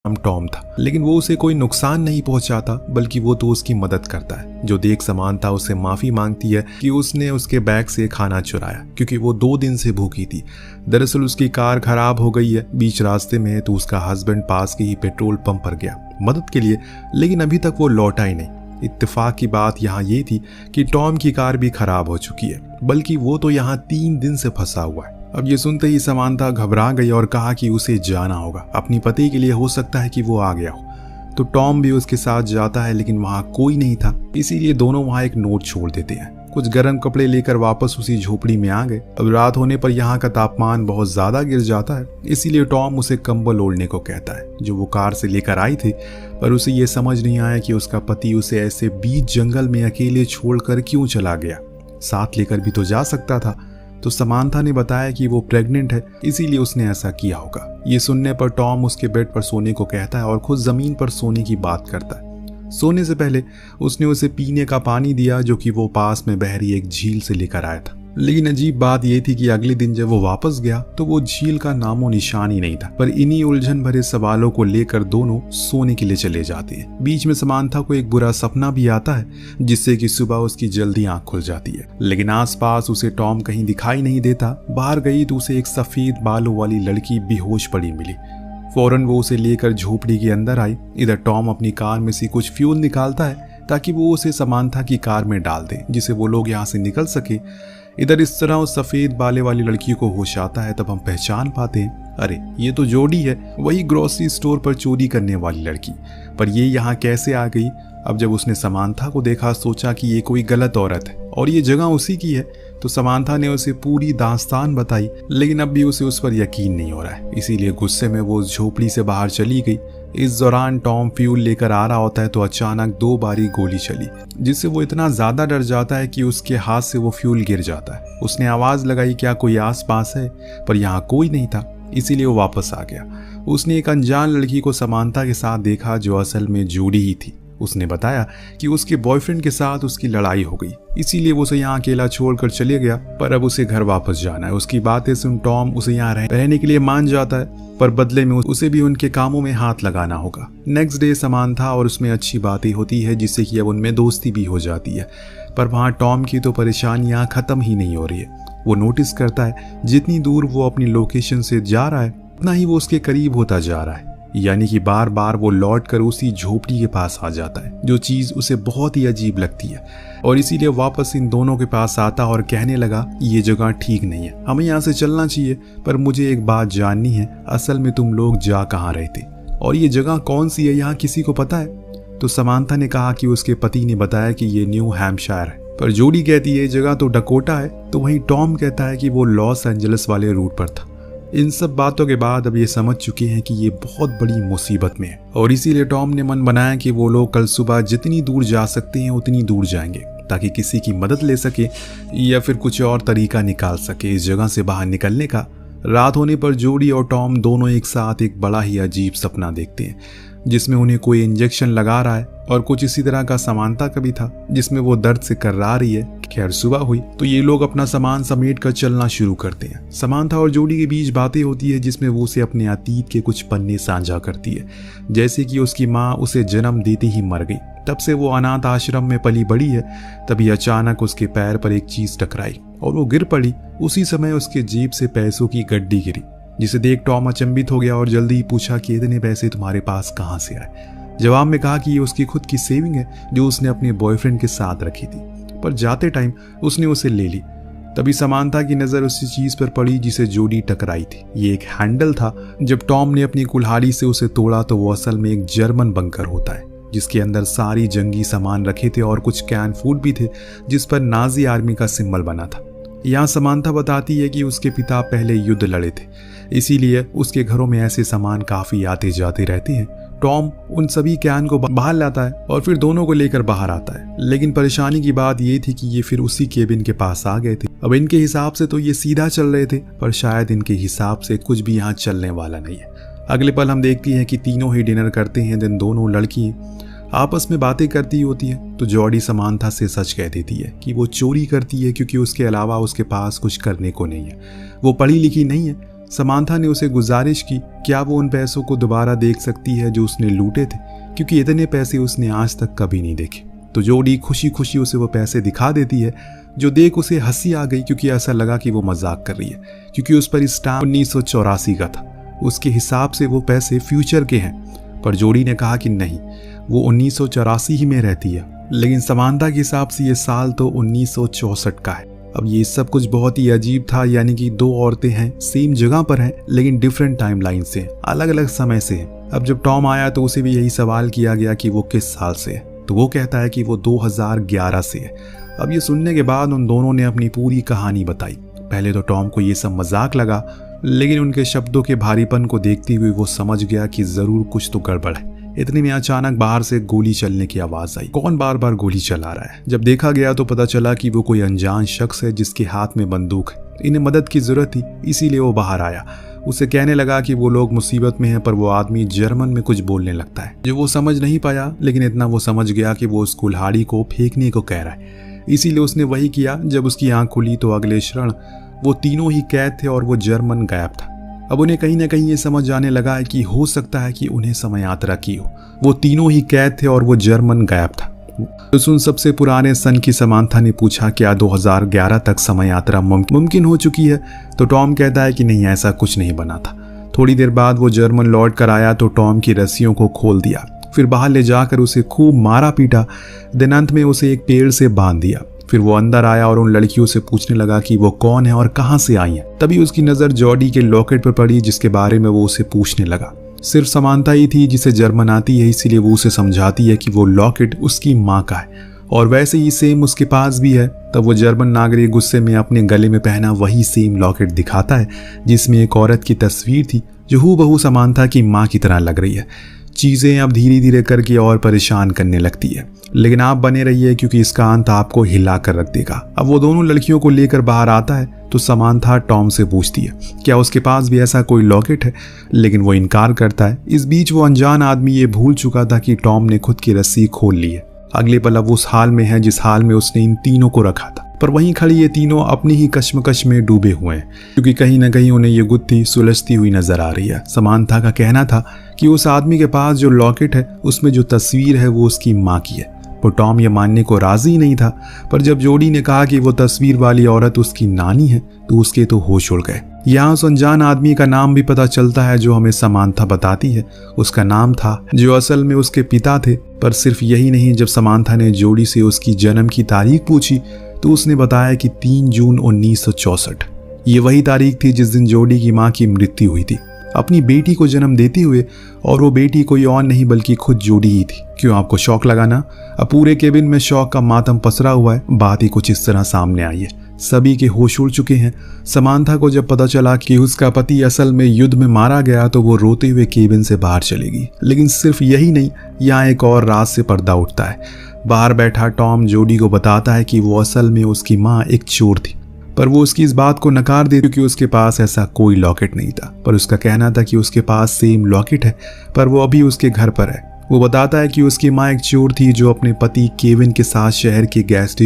नाम टॉम था, लेकिन वो उसे कोई नुकसान नहीं पहुंचाता बल्कि वो तो उसकी मदद करता है। जो देख समांथा उससे माफी मांगती है कि उसने उसके बैग से खाना चुराया क्योंकि वो 2 दिन से भूखी थी। दरअसल उसकी कार खराब हो गई है बीच रास्ते में, तो उसका हस्बैंड पास के ही पेट्रोल पंप पर गया मदद के लिए, लेकिन अभी तक वो लौटा ही नहीं। इत्तेफाक की बात यहाँ ये थी कि टॉम की कार भी खराब हो चुकी है, बल्कि वो तो यहाँ 3 दिन से फंसा हुआ है। अब ये सुनते ही समांथा घबरा गई और कहा कि उसे जाना होगा अपनी पति के लिए, हो सकता है कि वो आ गया हो। तो टॉम भी उसके साथ जाता है, लेकिन वहाँ कोई नहीं था, इसीलिए दोनों वहाँ एक नोट छोड़ देते हैं। कुछ गर्म कपड़े लेकर वापस उसी झोपड़ी में आ गए। अब रात होने पर यहाँ का तापमान बहुत ज्यादा गिर जाता है, इसीलिए टॉम उसे कंबल ओढ़ने को कहता है जो वो कार से लेकर आई थी। पर उसे ये समझ नहीं आया कि उसका पति उसे ऐसे बीच जंगल में अकेले छोड़कर क्यों चला गया, साथ लेकर भी तो जा सकता था। तो समांथा ने बताया कि वो प्रेग्नेंट है, इसीलिए उसने ऐसा किया होगा। ये सुनने पर टॉम उसके बेड पर सोने को कहता है और खुद जमीन पर सोने की बात करता है। सोने से पहले उसने उसे पीने का पानी दिया जो कि वो पास में बह रही एक झील से लेकर आया था। लेकिन अजीब बात यह थी कि अगले दिन जब वो वापस गया तो वो झील का नामो निशान ही नहीं था। पर इन्हीं उलझन भरे सवालों को लेकर दोनों सोने के लिए चले जाते हैं। बीच में समांथा को एक बुरा सपना भी आता है जिससे कि सुबह उसकी जल्दी आंख खुल जाती है, लेकिन आसपास उसे टॉम कहीं दिखाई नहीं देता। बाहर गई तो उसे एक सफेद बालों वाली लड़की बेहोश पड़ी मिली। फौरन वो उसे लेकर झोपड़ी के अंदर आई। इधर टॉम अपनी कार में से कुछ फ्यूल निकालता है ताकि वो उसे समांथा की कार में डाल दे जिससे वो लोग यहाँ से निकल सके। इधर इस तरह उस सफेद बाले वाली लड़की को होश आता है, तब हम पहचान पाते हैं, अरे ये तो जोड़ी है, वही ग्रोसरी स्टोर पर चोरी करने वाली लड़की। पर ये यहाँ कैसे आ गई? अब जब उसने समांथा को देखा सोचा कि ये कोई गलत औरत है और ये जगह उसी की है, तो समांथा ने उसे पूरी दास्तान बताई, लेकिन अब भी उसे उस पर यकीन नहीं हो रहा है। इसीलिए गुस्से में वो उस झोपड़ी से बाहर चली गई। इस दौरान टॉम फ्यूल लेकर आ रहा होता है तो अचानक 2 बारी गोली चली, जिससे वो इतना ज्यादा डर जाता है कि उसके हाथ से वो फ्यूल गिर जाता है। उसने आवाज लगाई क्या कोई आस पास है, पर यहाँ कोई नहीं था, इसीलिए वो वापस आ गया। उसने एक अनजान लड़की को समांथा के साथ देखा जो असल में जूडी ही थी। उसने बताया कि उसके बॉयफ्रेंड के साथ उसकी लड़ाई हो गई, इसीलिए वो उसे यहाँ अकेला छोड़कर चले गया। पर अब उसे घर वापस जाना है। उसकी बातें सुन टॉम उसे यहाँ रहने के लिए मान जाता है, पर बदले में उसे भी उनके कामों में हाथ लगाना होगा। नेक्स्ट डे समांथा और उसमें अच्छी बातें होती है जिससे कि अब उनमें दोस्ती भी हो जाती है। पर वहाँ टॉम की तो परेशानियाँ खत्म ही नहीं हो रही है। वो नोटिस करता है जितनी दूर वो अपनी लोकेशन से जा रहा है उतना ही वो उसके करीब होता जा रहा है, यानी कि बार बार वो लौट कर उसी झोपड़ी के पास आ जाता है, जो चीज उसे बहुत ही अजीब लगती है। और इसीलिए वापस इन दोनों के पास आता और कहने लगा ये जगह ठीक नहीं है, हमें यहाँ से चलना चाहिए। पर मुझे एक बात जाननी है, असल में तुम लोग जा कहाँ रहे थे और ये जगह कौन सी है, यहाँ किसी को पता है? तो समांथा ने कहा कि उसके पति ने बताया कि ये न्यू हैम्पशायर है। पर जोडी कहती है जगह तो डकोटा है, तो वहीं टॉम कहता है कि वो लॉस एंजलिस वाले रूट पर था। इन सब बातों के बाद अब ये समझ चुके हैं कि ये बहुत बड़ी मुसीबत में है और इसीलिए टॉम ने मन बनाया कि वो लोग कल सुबह जितनी दूर जा सकते हैं उतनी दूर जाएंगे ताकि किसी की मदद ले सके या फिर कुछ और तरीका निकाल सके इस जगह से बाहर निकलने का। रात होने पर जोडी और टॉम दोनों एक साथ एक बड़ा ही अजीब सपना देखते हैं जिसमें उन्हें कोई इंजेक्शन लगा रहा है और कुछ इसी तरह का समांथा का भी था जिसमें वो दर्द से कर्रा रही है। खैर सुबह हुई तो ये लोग अपना सामान समेट कर चलना शुरू करते हैं। समांथा और जोडी के बीच बातें होती है जिसमें वो उसे अपने अतीत के कुछ पन्ने साझा करती है, जैसे कि उसकी माँ उसे जन्म देते ही मर गई, तब से वो अनाथ आश्रम में पली बड़ी है। तभी अचानक उसके पैर पर एक चीज टकराई और वो गिर पड़ी। उसी समय उसके जेब से पैसों की गड्डी गिरी, जिसे देख टॉम अचंभित हो गया और जल्दी ही पूछा कि इतने पैसे तुम्हारे पास कहाँ से आए। जवाब में कहा कि ये उसकी खुद की सेविंग है जो उसने अपने बॉयफ्रेंड के साथ रखी थी, पर जाते टाइम उसने उसे ले ली। तभी समांथा की नजर उसी चीज पर पड़ी जिसे जोडी टकराई थी। ये एक हैंडल था। जब टॉम ने अपनी कुल्हाड़ी से उसे तोड़ा तो वो असल में एक जर्मन बंकर होता है जिसके अंदर सारी जंगी सामान रखे थे और कुछ कैन फूड भी थे जिस पर नाजी आर्मी का सिंबल बना था। यहाँ समांथा बताती है कि उसके पिता पहले युद्ध लड़े थे, इसीलिए उसके घरों में ऐसे सामान काफी आते जाते रहते हैं। टॉम उन सभी कैन को बाहर लाता है और फिर दोनों को लेकर बाहर आता है, लेकिन परेशानी की बात ये थी कि ये फिर उसी केबिन के पास आ गए थे। अब इनके हिसाब से तो ये सीधा चल रहे थे, पर शायद इनके हिसाब से कुछ भी यहाँ चलने वाला नहीं है। अगले पल हम देखती हैं कि तीनों ही डिनर करते हैं। दिन दोनों लड़की आपस में बातें करती होती है तो जॉडी समांथा से सच कह देती है कि वो चोरी करती है क्योंकि उसके अलावा उसके पास कुछ करने को नहीं है, वो पढ़ी लिखी नहीं है। समांथा ने उसे गुजारिश की क्या वो उन पैसों को दोबारा देख सकती है जो उसने लूटे थे, क्योंकि इतने पैसे उसने आज तक कभी नहीं देखे। तो जोडी खुशी खुशी उसे वो पैसे दिखा देती है, जो देख उसे हंसी आ गई, क्योंकि ऐसा लगा कि वो मजाक कर रही है, क्योंकि उस पर स्टाम्प 1984 का था। उसके हिसाब से वो पैसे फ्यूचर के हैं, पर जोडी ने कहा कि नहीं, वो 1984 ही में रहती है, लेकिन समांथा के हिसाब से ये साल तो 1964 का है। अब ये सब कुछ बहुत ही अजीब था, यानी कि दो औरतें हैं, सेम जगह पर हैं, लेकिन डिफरेंट टाइमलाइन से, अलग अलग समय से हैं। अब जब टॉम आया तो उसे भी यही सवाल किया गया कि वो किस साल से है, तो वो कहता है कि वो 2011 से है। अब ये सुनने के बाद उन दोनों ने अपनी पूरी कहानी बताई। पहले तो टॉम को ये सब मजाक लगा, लेकिन उनके शब्दों के भारीपन को देखते हुए वो समझ गया कि जरूर कुछ तो गड़बड़ है। इतने में अचानक बाहर से गोली चलने की आवाज आई। कौन बार बार गोली चला रहा है? जब देखा गया तो पता चला कि वो कोई अनजान शख्स है जिसके हाथ में बंदूक है। इन्हें मदद की जरूरत थी, इसीलिए वो बाहर आया। उसे कहने लगा कि वो लोग मुसीबत में हैं, पर वो आदमी जर्मन में कुछ बोलने लगता है जो वो समझ नहीं पाया, लेकिन इतना वो समझ गया कि वो उस कुल्हाड़ी को फेंकने को कह रहा है। इसीलिए उसने वही किया। जब उसकी आंख खुली तो अगले क्षण वो तीनों ही कैद थे और वो जर्मन गायब था। अब उन्हें कहीं ना कहीं ये समझ आने लगा है कि हो सकता है कि उन्हें समय यात्रा की हो। वो तीनों ही कैद थे और वो जर्मन गायब था। तो सुन सबसे पुराने सन की समांथा ने पूछा क्या 2011 तक समय यात्रा मुमकिन हो चुकी है? तो टॉम कहता है कि नहीं, ऐसा कुछ नहीं बना था। थोड़ी देर बाद वो जर्मन लौट कर आया तो टॉम की रस्सियों को खोल दिया, फिर बाहर ले जाकर उसे खूब मारा पीटा, दिन अंत में उसे एक पेड़ से बांध दिया। फिर वो अंदर आया और उन लड़कियों से पूछने लगा कि वो कौन है और कहां से आई हैं। तभी उसकी नजर जॉडी के लॉकेट पर पड़ी, जिसके बारे में वो उसे पूछने लगा। सिर्फ समांथा ही थी जिसे जर्मन आती है, इसीलिए वो उसे समझाती है कि वो लॉकेट उसकी माँ का है और वैसे ही सेम उसके पास भी है। तब वो जर्मन नागरिक गुस्से में अपने गले में पहना वही सेम लॉकेट दिखाता है जिसमें एक औरत की तस्वीर थी जो हूबहू समांथा की माँ की तरह लग रही है। चीजें अब धीरे धीरे करके और परेशान करने लगती है, लेकिन आप बने रहिए क्योंकि इसका अंत आपको हिला कर रख देगा। अब वो दोनों लड़कियों को लेकर बाहर आता है तो समांथा टॉम से पूछती है क्या उसके पास भी ऐसा कोई लॉकेट है, लेकिन वो इनकार करता है। इस बीच वो अनजान आदमी ये भूल चुका था कि टॉम ने खुद की रस्सी खोल ली है। अगले पल अब उस हाल में है जिस हाल में उसने इन तीनों को रखा था, पर वहीं खड़ी ये तीनों अपनी ही कश्मकश में डूबे हुए हैं, क्योंकि कहीं ना कहीं उन्हें ये गुत्थी सुलझती हुई नजर आ रही है। समांथा का कहना था कि उस आदमी के पास जो लॉकेट है उसमें जो तस्वीर है वो उसकी माँ की है। वो टॉम ये मानने को राजी नहीं था, पर जब जोडी ने कहा कि वो तस्वीर वाली औरत उसकी नानी है तो उसके तो होश उड़ गए। यहाँ उस अनजान आदमी का नाम भी पता चलता है जो हमें समांथा बताती है। उसका नाम था जो असल में उसके पिता थे। पर सिर्फ यही नहीं, जब समांथा ने जोडी से उसकी जन्म की तारीख पूछी तो उसने बताया कि 3 जून 1964 ये वही तारीख थी जिस दिन जोडी की माँ की मृत्यु हुई थी, अपनी बेटी को जन्म देते हुए। और वो बेटी कोई और नहीं बल्कि खुद जोडी ही थी। क्यों आपको शौक लगा ना? अब पूरे केबिन में शौक का मातम पसरा हुआ है। बात ही कुछ इस तरह सामने आई है, सभी के होश उड़ चुके हैं। समांथा को जब पता चला कि उसका पति असल में युद्ध में मारा गया तो वो रोते हुए केबिन से बाहर चलेगी। लेकिन सिर्फ यही नहीं, यहाँ एक और राज से पर्दा उठता है। बाहर बैठा टॉम जोडी को बताता है कि वो असल में उसकी माँ एक चोर थी, पर वो उसकी इस बात को नकार दे क्योंकि उसके पास ऐसा कोई लॉकेट नहीं था। पर उसका कहना था कि उसके पास सेम लॉकेट है, पर वो अभी उसके घर पर है। वो बताता है कि उसकी माँ एक चोर थी जो अपने पति केविन के साथ शहर के गैस स्टेशन